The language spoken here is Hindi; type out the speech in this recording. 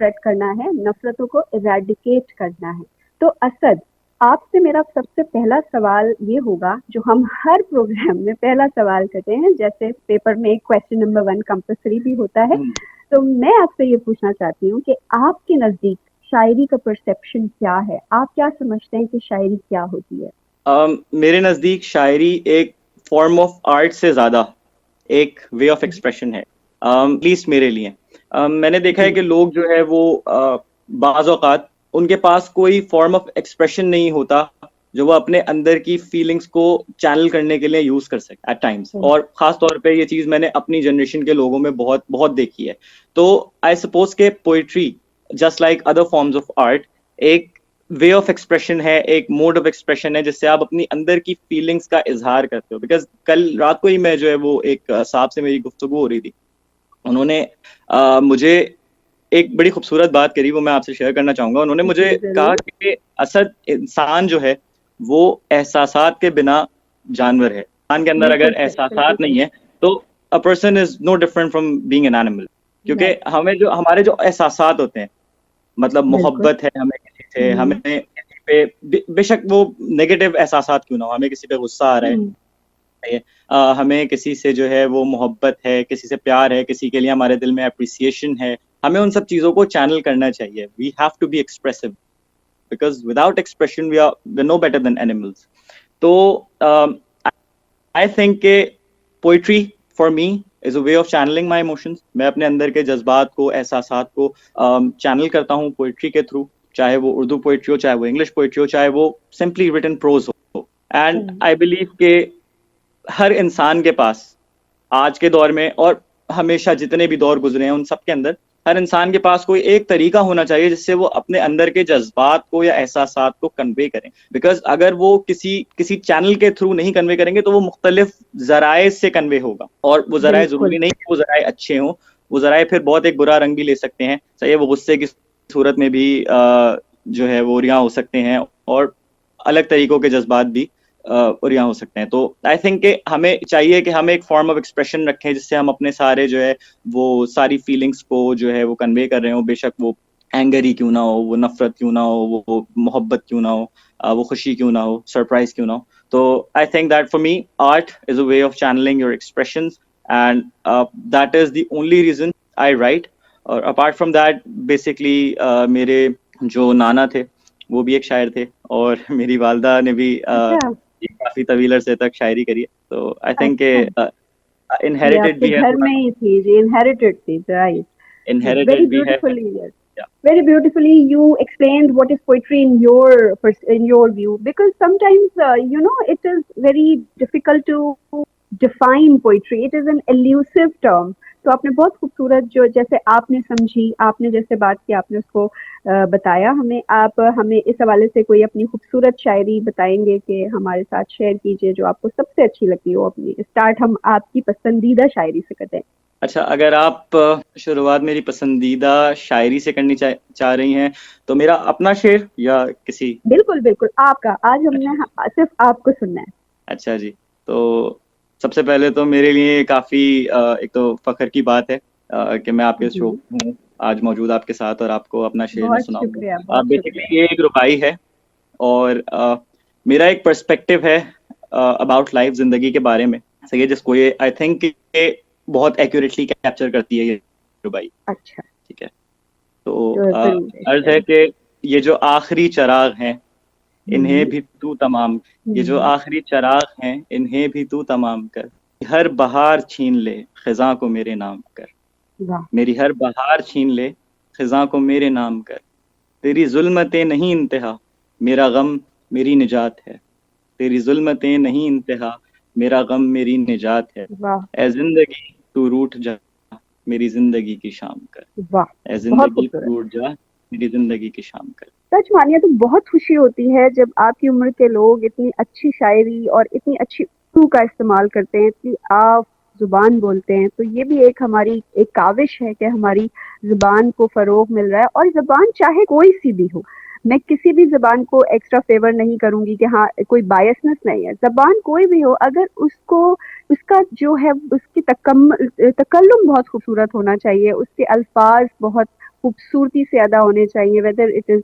स्प्रेड करना है, नफरतों को इरेडिकेट करना है। तो असद, आपसे मेरा सबसे पहला सवाल ये होगा, जो हम हर प्रोग्राम में पहला सवाल करते हैं, जैसे पेपर में क्वेश्चन नंबर 1 कंपल्सरी भी होता है। तो मैं आपसे ये पूछना चाहती हूँ कि आपके नजदीक शायरी का परसेप्शन क्या है? आप क्या समझते हैं कि शायरी क्या होती है? मेरे नज़दीक शायरी एक फॉर्म ऑफ आर्ट से ज़्यादा एक वे ऑफ एक्सप्रेशन है, एटलीस्ट मेरे लिए। मैंने देखा है जी। कि लोग जो है वो बाज़ औक़ात उनके पास कोई फॉर्म ऑफ एक्सप्रेशन नहीं होता जो वो अपने अंदर की फीलिंग्स को चैनल करने के लिए यूज़ कर सके एट टाइम्स, और ख़ास तौर पे ये चीज़ मैंने अपनी जनरेशन के लोगों में बहुत बहुत देखी है। तो आई सपोज के poetry just like other forms of art एक वे ऑफ एक्सप्रेशन है, एक मोड ऑफ एक्सप्रेशन है जिससे आप अपनी अंदर की फीलिंग्स का इजहार करते हो। बिकॉज कल रात को ही मैं जो है वो एक साहब से मेरी गुफ्तगू हो रही थी, उन्होंने मुझे एक बड़ी खूबसूरत बात करी, वो मैं आपसे शेयर करना चाहूंगा। उन्होंने मुझे जी कहा जरूर। कि असद इंसान जो है वो एहसासात के बिना जानवर है। इंसान के अंदर बिल्कुल अगर सही, बिल्कुल एहसासात नहीं सही। है तो a person is no different from being an animal. क्योंकि Right, हमें जो हमारे जो एहसासात होते हैं, मतलब बिल्कुल। मोहब्बत है हमें किसी से, हमें हम्म। किसी पे बेशक वो नेगेटिव एहसासात क्यों ना हो, हमें किसी पे गुस्सा आ रहा है, हम्म। हमें किसी से जो है वो मोहब्बत है, किसी से प्यार है, किसी के लिए हमारे दिल में अप्रिसिएशन है, हमें उन सब चीज़ों को चैनल करना चाहिए। We have to be expressive because without expression we are no better than animals. तो आई थिंक के poetry for me is a way of channeling my emotions. मैं अपने अंदर के जज्बात को, एहसासात को चैनल करता हूँ पोइट्री के थ्रू, चाहे वो उर्दू पोइट्री हो, चाहे वो इंग्लिश पोइट्री हो, चाहे वो सिंपली रिटन प्रोज हो। And hmm. आई बिलीव के हर इंसान के पास आज के दौर में, और हमेशा जितने भी दौर गुजरे हैं उन सब के अंदर, हर इंसान के पास कोई एक तरीका होना चाहिए जिससे वो अपने अंदर के जज्बात को या एहसासात को कन्वे करें। बिकॉज अगर वो किसी किसी चैनल के थ्रू नहीं कन्वे करेंगे तो वो मुख्तलिफ जराए से कन्वे होगा, और वो जराए बिल्कुल। जरूरी नहीं कि वो जराए अच्छे हों। वो जराए फिर बहुत एक बुरा रंग भी ले सकते हैं, चाहे वो गुस्से की सूरत में भी जो है वो रिया हो सकते हैं, और अलग तरीकों के जज्बात भी रिया हो सकते हैं। तो आई थिंक कि हमें चाहिए कि हम एक फॉर्म ऑफ एक्सप्रेशन रखें जिससे हम अपने सारे जो है वो सारी फीलिंग्स को जो है वो कन्वे कर रहे हो, बेशक वो एंगर ही क्यों ना हो, वो नफरत क्यों ना हो, वो मोहब्बत क्यों ना हो, वो खुशी क्यों ना हो, सरप्राइज क्यों ना हो। तो I think that for me art is a way of channeling your expressions, and that is the only reason I write. और अपार्ट फ्रॉम दैट बेसिकली मेरे जो नाना थे वो भी एक शायर थे, और मेरी वालदा ने भी अच्छा। काफी तवील अरसे तक शायरी करी है। तो आई थिंक के अच्छा, ये इनहेरिटेड आपके भी है घर थोड़ा में सा, ही थी, ये इनहेरिटेड थी, राइट? Very इनहेरिटेड भी है। beautifully, yes. या Very beautifully you explained what is poetry in your view, because sometimes it is very difficult to define poetry. It is an elusive term. तो आपने बहुत खूबसूरत, जो जैसे आपने समझी, आपने जैसे बात की, आपने उसको बताया हमें। आप हमें इस हवाले से कोई अपनी खूबसूरत शायरी बताएंगे कि हमारे साथ शेयर कीजिए, जो आपको सबसे अच्छी लगती हो? अपनी स्टार्ट हम आपकी पसंदीदा शायरी से करते हैं। अच्छा, अगर आप शुरुआत मेरी पसंदीदा शायरी से करनी चाह रही हैं तो मेरा अपना शेर या किसी। बिल्कुल बिल्कुल, आपका। आज हमने अच्छा सिर्फ आपको सुनना है। अच्छा जी। तो सबसे पहले तो मेरे लिए काफी एक तो फख्र की बात है कि मैं आपके शो जी। हूँ आज मौजूद आपके साथ, और आपको अपना शेर मैं बहुत शुक्रिया, सुनाऊंगा। बहुत शुक्रिया। बेसिकली ये एक रुबाई है, और मेरा एक पर्सपेक्टिव है अबाउट लाइफ, जिंदगी के बारे में। सही है, जिसको ये आई थिंक बहुत एक्यूरेटली कैप्चर करती है ये रुबाई। अच्छा, ठीक है, तो तो जरूर अर्ज है इरशाद। कि ये जो आखिरी चराग हैं इन्हें हम्म। भी तू तमाम, ये जो हम्म। आखिरी चराग हैं इन्हें भी तू तमाम कर, हर बहार छीन ले खिजा को मेरे नाम कर, वाह। मेरी हर बहार छीन ले खिजा को मेरे नाम कर, तेरी जुल्मतें नहीं इंतहा, मेरा गम मेरी निजात है, तेरी जुल्मतें नहीं इंतहा, मेरा गम मेरी निजात है, वाह। ए जिंदगी तू रूठ जा मेरी जिंदगी की शाम कर, वाह। ए बहुत जिंदगी खूबसूरत। तू रूठ जा मेरी जिंदगी की शाम कर। सच मानिए तो बहुत खुशी होती है जब आपकी उम्र के लोग इतनी अच्छी शायरी और इतनी अच्छी उर्दू का इस्तेमाल करते हैं, इतनी आप जुबान बोलते हैं। तो ये भी एक हमारी एक काविश है कि हमारी जुबान को फरोग मिल रहा है, और जुबान चाहे कोई सी भी हो। मैं किसी भी जबान को एक्स्ट्रा फेवर नहीं करूंगी कि हाँ कोई बायसनेस नहीं है, जबान कोई भी हो, अगर उसको उसका जो है उसकी तकल्लुम बहुत खूबसूरत होना चाहिए, उसके अल्फाज बहुत खूबसूरती से अदा होने चाहिए, वेदर इट इज